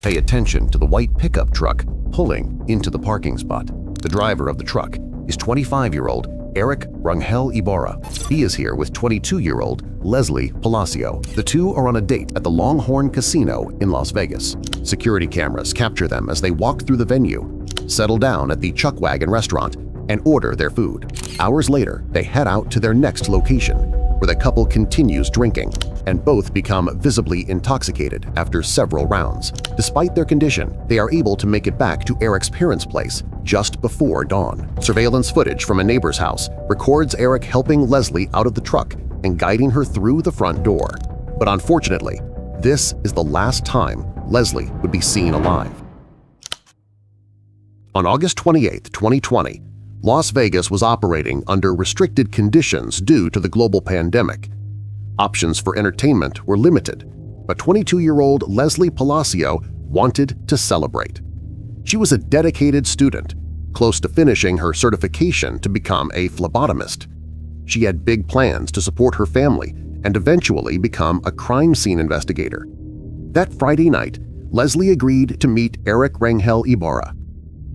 Pay attention to the white pickup truck pulling into the parking spot. The driver of the truck is 25-year-old Eric Rangel Ibarra. He is here with 22-year-old Leslie Palacio. The two are on a date at the Longhorn Casino in Las Vegas. Security cameras capture them as they walk through the venue, settle down at the Chuckwagon restaurant, and order their food. Hours later, they head out to their next location, where the couple continues drinking, and both become visibly intoxicated after several rounds. Despite their condition, they are able to make it back to Eric's parents' place just before dawn. Surveillance footage from a neighbor's house records Eric helping Leslie out of the truck and guiding her through the front door. But unfortunately, this is the last time Leslie would be seen alive. On August 28, 2020, Las Vegas was operating under restricted conditions due to the global pandemic. Options for entertainment were limited, but 22-year-old Leslie Palacio wanted to celebrate. She was a dedicated student, close to finishing her certification to become a phlebotomist. She had big plans to support her family and eventually become a crime scene investigator. That Friday night, Leslie agreed to meet Eric Rangel Ibarra.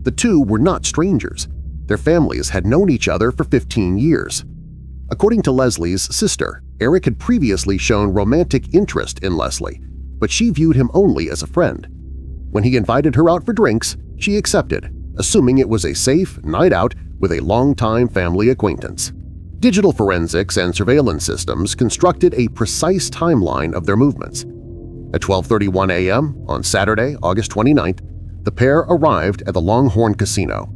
The two were not strangers. Their families had known each other for 15 years. According to Leslie's sister, Eric had previously shown romantic interest in Leslie, but she viewed him only as a friend. When he invited her out for drinks, she accepted, assuming it was a safe night out with a longtime family acquaintance. Digital forensics and surveillance systems constructed a precise timeline of their movements. At 12:31 a.m. on Saturday, August 29th, the pair arrived at the Longhorn Casino.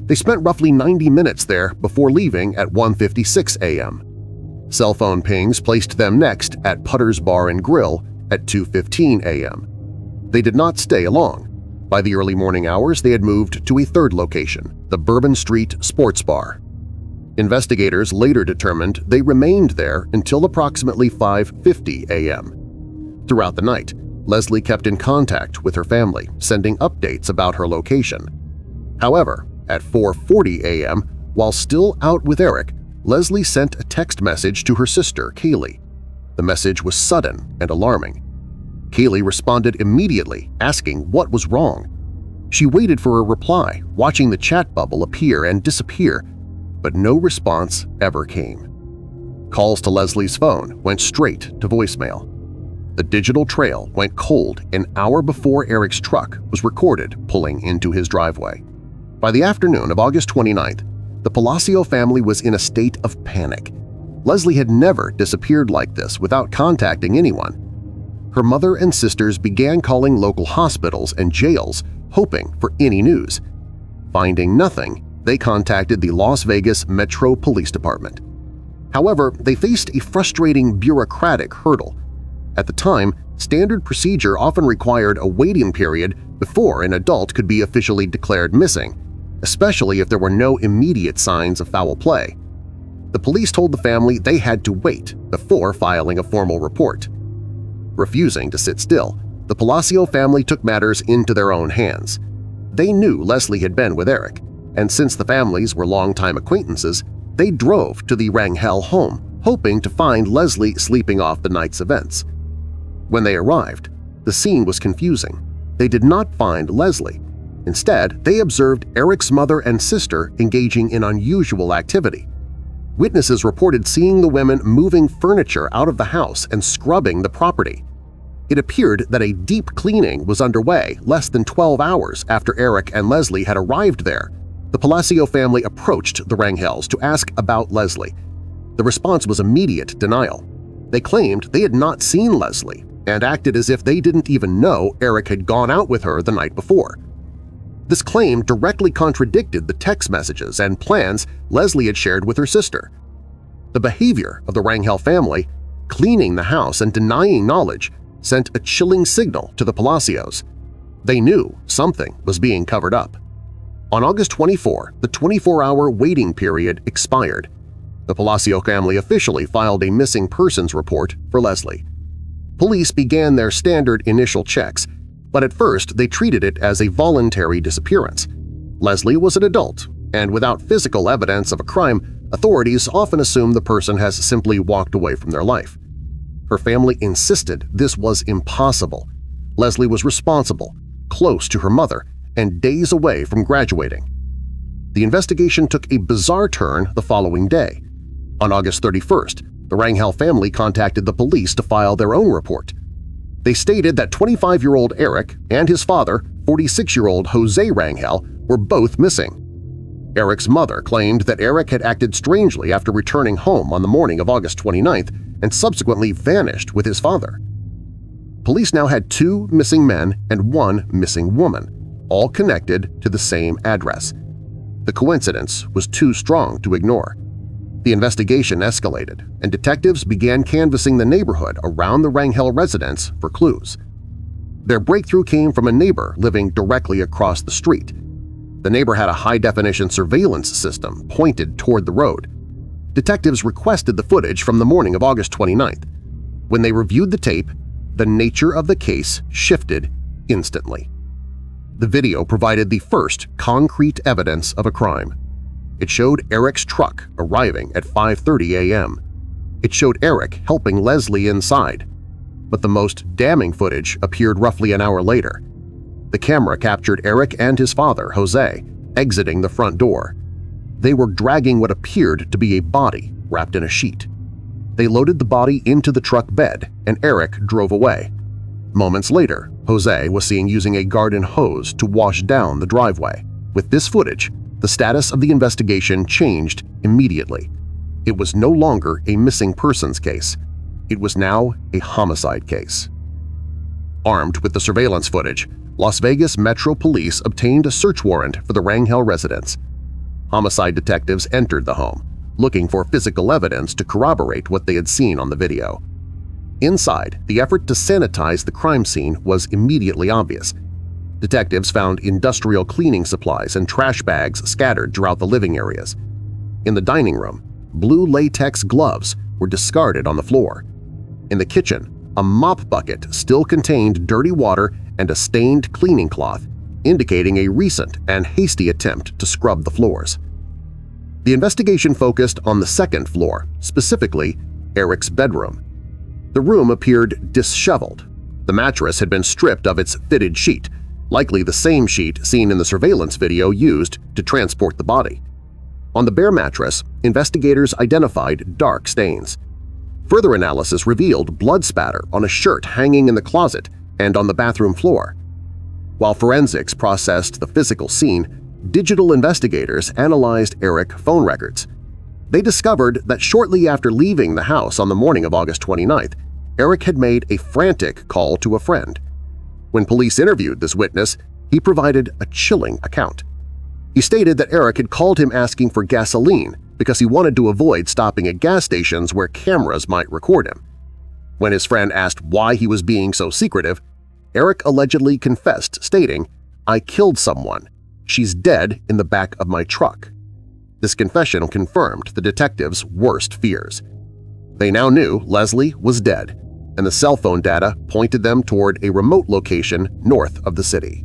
They spent roughly 90 minutes there before leaving at 1:56 a.m. Cell phone pings placed them next at Putter's Bar and Grill at 2:15 a.m. They did not stay long. By the early morning hours, they had moved to a third location, the Bourbon Street Sports Bar. Investigators later determined they remained there until approximately 5:50 a.m. Throughout the night, Leslie kept in contact with her family, sending updates about her location. However, at 4:40 a.m., while still out with Eric, Leslie sent a text message to her sister, Kaylee. The message was sudden and alarming. Kaylee responded immediately, asking what was wrong. She waited for a reply, watching the chat bubble appear and disappear, but no response ever came. Calls to Leslie's phone went straight to voicemail. The digital trail went cold an hour before Eric's truck was recorded pulling into his driveway. By the afternoon of August 29th, the Palacio family was in a state of panic. Leslie had never disappeared like this without contacting anyone. Her mother and sisters began calling local hospitals and jails, hoping for any news. Finding nothing, they contacted the Las Vegas Metro Police Department. However, they faced a frustrating bureaucratic hurdle. At the time, standard procedure often required a waiting period before an adult could be officially declared missing, especially if there were no immediate signs of foul play. The police told the family they had to wait before filing a formal report. Refusing to sit still, the Palacio family took matters into their own hands. They knew Leslie had been with Eric, and since the families were longtime acquaintances, they drove to the Rangel home, hoping to find Leslie sleeping off the night's events. When they arrived, the scene was confusing. They did not find Leslie. Instead, they observed Eric's mother and sister engaging in unusual activity. Witnesses reported seeing the women moving furniture out of the house and scrubbing the property. It appeared that a deep cleaning was underway less than 12 hours after Eric and Leslie had arrived there. The Palacio family approached the Rangels to ask about Leslie. The response was immediate denial. They claimed they had not seen Leslie and acted as if they didn't even know Eric had gone out with her the night before. This claim directly contradicted the text messages and plans Leslie had shared with her sister. The behavior of the Rangel family, cleaning the house and denying knowledge, sent a chilling signal to the Palacios. They knew something was being covered up. On August 24, the 24-hour waiting period expired. The Palacio family officially filed a missing persons report for Leslie. Police began their standard initial checks, but at first they treated it as a voluntary disappearance. Leslie was an adult, and without physical evidence of a crime, authorities often assume the person has simply walked away from their life. Her family insisted this was impossible. Leslie was responsible, close to her mother, and days away from graduating. The investigation took a bizarre turn the following day. On August 31st, the Rangel family contacted the police to file their own report. They stated that 25-year-old Eric and his father, 46-year-old Jose Rangel, were both missing. Eric's mother claimed that Eric had acted strangely after returning home on the morning of August 29th and subsequently vanished with his father. Police now had 2 missing men and 1 missing woman, all connected to the same address. The coincidence was too strong to ignore. The investigation escalated, and detectives began canvassing the neighborhood around the Rangel residence for clues. Their breakthrough came from a neighbor living directly across the street. The neighbor had a high-definition surveillance system pointed toward the road. Detectives requested the footage from the morning of August 29th. When they reviewed the tape, the nature of the case shifted instantly. The video provided the first concrete evidence of a crime. It showed Eric's truck arriving at 5:30 a.m. It showed Eric helping Leslie inside. But the most damning footage appeared roughly an hour later. The camera captured Eric and his father, Jose, exiting the front door. They were dragging what appeared to be a body wrapped in a sheet. They loaded the body into the truck bed, and Eric drove away. Moments later, Jose was seen using a garden hose to wash down the driveway. With this footage, the status of the investigation changed immediately. It was no longer a missing persons case. It was now a homicide case. Armed with the surveillance footage, Las Vegas Metro Police obtained a search warrant for the Rangel residence. Homicide detectives entered the home, looking for physical evidence to corroborate what they had seen on the video. Inside, the effort to sanitize the crime scene was immediately obvious. Detectives found industrial cleaning supplies and trash bags scattered throughout the living areas. In the dining room, blue latex gloves were discarded on the floor. In the kitchen, a mop bucket still contained dirty water and a stained cleaning cloth, indicating a recent and hasty attempt to scrub the floors. The investigation focused on the second floor, specifically Eric's bedroom. The room appeared disheveled. The mattress had been stripped of its fitted sheet, likely the same sheet seen in the surveillance video used to transport the body. On the bare mattress, investigators identified dark stains. Further analysis revealed blood spatter on a shirt hanging in the closet and on the bathroom floor. While forensics processed the physical scene, digital investigators analyzed Eric phone records. They discovered that shortly after leaving the house on the morning of August 29th, Eric had made a frantic call to a friend. When police interviewed this witness, he provided a chilling account. He stated that Eric had called him asking for gasoline because he wanted to avoid stopping at gas stations where cameras might record him. When his friend asked why he was being so secretive, Eric allegedly confessed, stating, "I killed someone. She's dead in the back of my truck." This confession confirmed the detectives' worst fears. They now knew Leslie was dead, and the cell phone data pointed them toward a remote location north of the city.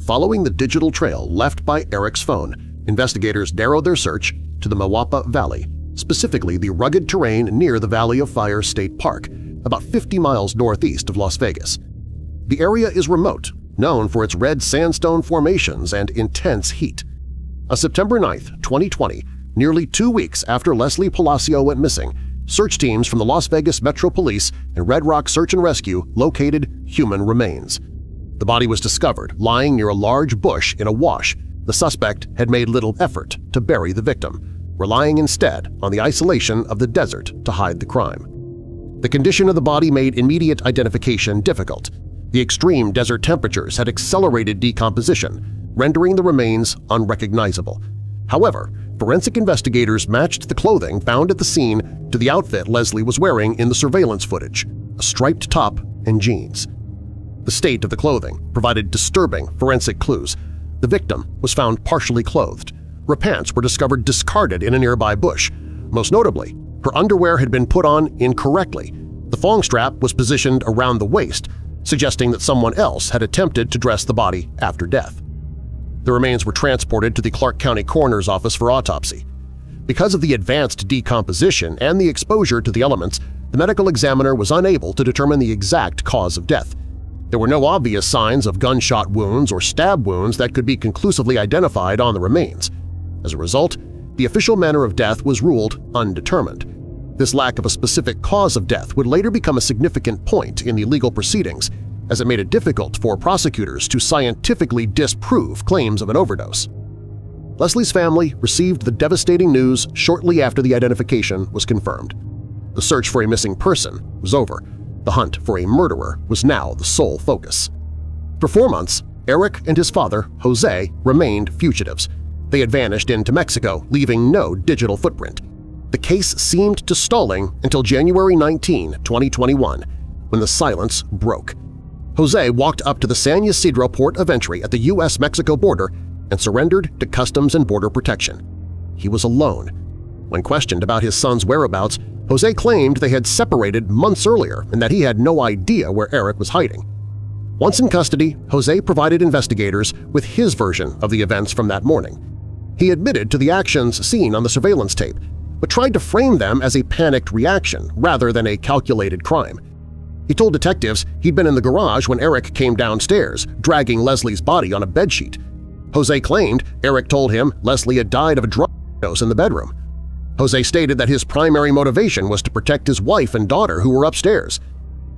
Following the digital trail left by Eric's phone, investigators narrowed their search to the Mawapa Valley, specifically the rugged terrain near the Valley of Fire State Park, about 50 miles northeast of Las Vegas. The area is remote, known for its red sandstone formations and intense heat. On September 9, 2020, nearly 2 weeks after Leslie Palacio went missing, search teams from the Las Vegas Metro Police and Red Rock Search and Rescue located human remains. The body was discovered lying near a large bush in a wash. The suspect had made little effort to bury the victim, relying instead on the isolation of the desert to hide the crime. The condition of the body made immediate identification difficult. The extreme desert temperatures had accelerated decomposition, rendering the remains unrecognizable. However, forensic investigators matched the clothing found at the scene to the outfit Leslie was wearing in the surveillance footage, a striped top and jeans. The state of the clothing provided disturbing forensic clues. The victim was found partially clothed. Her pants were discovered discarded in a nearby bush. Most notably, her underwear had been put on incorrectly. The thong strap was positioned around the waist, suggesting that someone else had attempted to dress the body after death. The remains were transported to the Clark County Coroner's Office for autopsy. Because of the advanced decomposition and the exposure to the elements, the medical examiner was unable to determine the exact cause of death. There were no obvious signs of gunshot wounds or stab wounds that could be conclusively identified on the remains. As a result, the official manner of death was ruled undetermined. This lack of a specific cause of death would later become a significant point in the legal proceedings, as it made it difficult for prosecutors to scientifically disprove claims of an overdose. Leslie's family received the devastating news shortly after the identification was confirmed. The search for a missing person was over. The hunt for a murderer was now the sole focus. For 4 months, Eric and his father, Jose, remained fugitives. They had vanished into Mexico, leaving no digital footprint. The case seemed to stalling until January 19, 2021, when the silence broke. Jose walked up to the San Ysidro port of entry at the U.S.-Mexico border and surrendered to Customs and Border Protection. He was alone. When questioned about his son's whereabouts, Jose claimed they had separated months earlier and that he had no idea where Eric was hiding. Once in custody, Jose provided investigators with his version of the events from that morning. He admitted to the actions seen on the surveillance tape, but tried to frame them as a panicked reaction rather than a calculated crime. He told detectives he'd been in the garage when Eric came downstairs, dragging Leslie's body on a bedsheet. Jose claimed Eric told him Leslie had died of a drug overdose in the bedroom. Jose stated that his primary motivation was to protect his wife and daughter who were upstairs.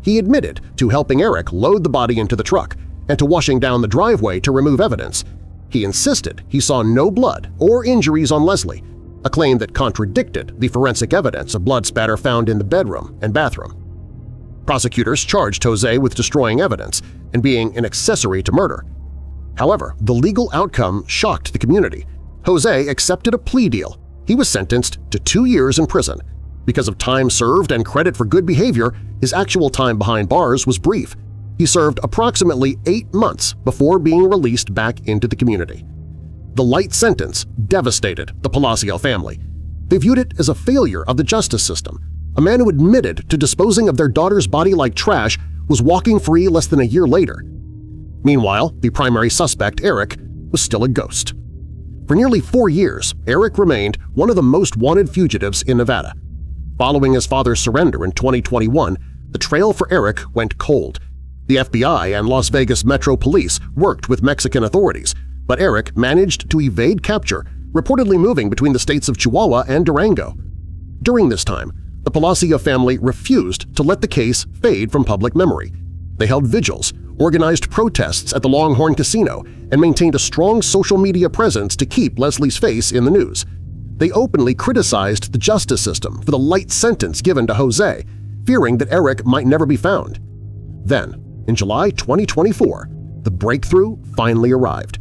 He admitted to helping Eric load the body into the truck and to washing down the driveway to remove evidence. He insisted he saw no blood or injuries on Leslie, a claim that contradicted the forensic evidence of blood spatter found in the bedroom and bathroom. Prosecutors charged Jose with destroying evidence and being an accessory to murder. However, the legal outcome shocked the community. Jose accepted a plea deal. He was sentenced to 2 years in prison. Because of time served and credit for good behavior, his actual time behind bars was brief. He served approximately 8 months before being released back into the community. The light sentence devastated the Palacio family. They viewed it as a failure of the justice system. A man who admitted to disposing of their daughter's body like trash was walking free less than a year later. Meanwhile, the primary suspect, Eric, was still a ghost. For nearly 4 years, Eric remained one of the most wanted fugitives in Nevada. Following his father's surrender in 2021, the trail for Eric went cold. The FBI and Las Vegas Metro Police worked with Mexican authorities, but Eric managed to evade capture, reportedly moving between the states of Chihuahua and Durango. During this time, the Palacio family refused to let the case fade from public memory. They held vigils, organized protests at the Longhorn Casino, and maintained a strong social media presence to keep Leslie's face in the news. They openly criticized the justice system for the light sentence given to Jose, fearing that Eric might never be found. Then, in July 2024, the breakthrough finally arrived.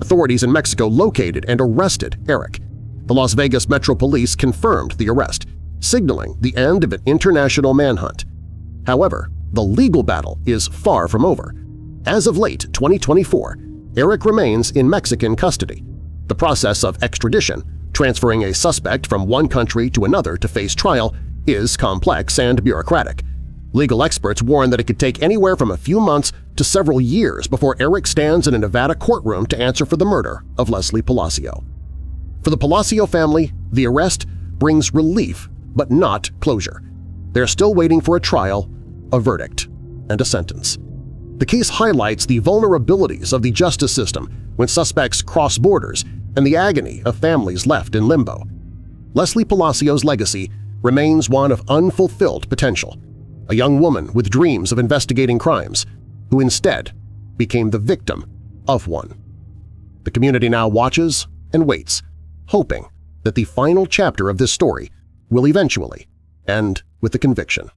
Authorities in Mexico located and arrested Eric. The Las Vegas Metro Police confirmed the arrest, signaling the end of an international manhunt. However, the legal battle is far from over. As of late 2024, Eric remains in Mexican custody. The process of extradition, transferring a suspect from one country to another to face trial, is complex and bureaucratic. Legal experts warn that it could take anywhere from a few months to several years before Eric stands in a Nevada courtroom to answer for the murder of Leslie Palacio. For the Palacio family, the arrest brings relief but not closure. They're still waiting for a trial, a verdict, and a sentence. The case highlights the vulnerabilities of the justice system when suspects cross borders and the agony of families left in limbo. Leslie Palacio's legacy remains one of unfulfilled potential, a young woman with dreams of investigating crimes who instead became the victim of one. The community now watches and waits, hoping that the final chapter of this story will eventually end with a conviction.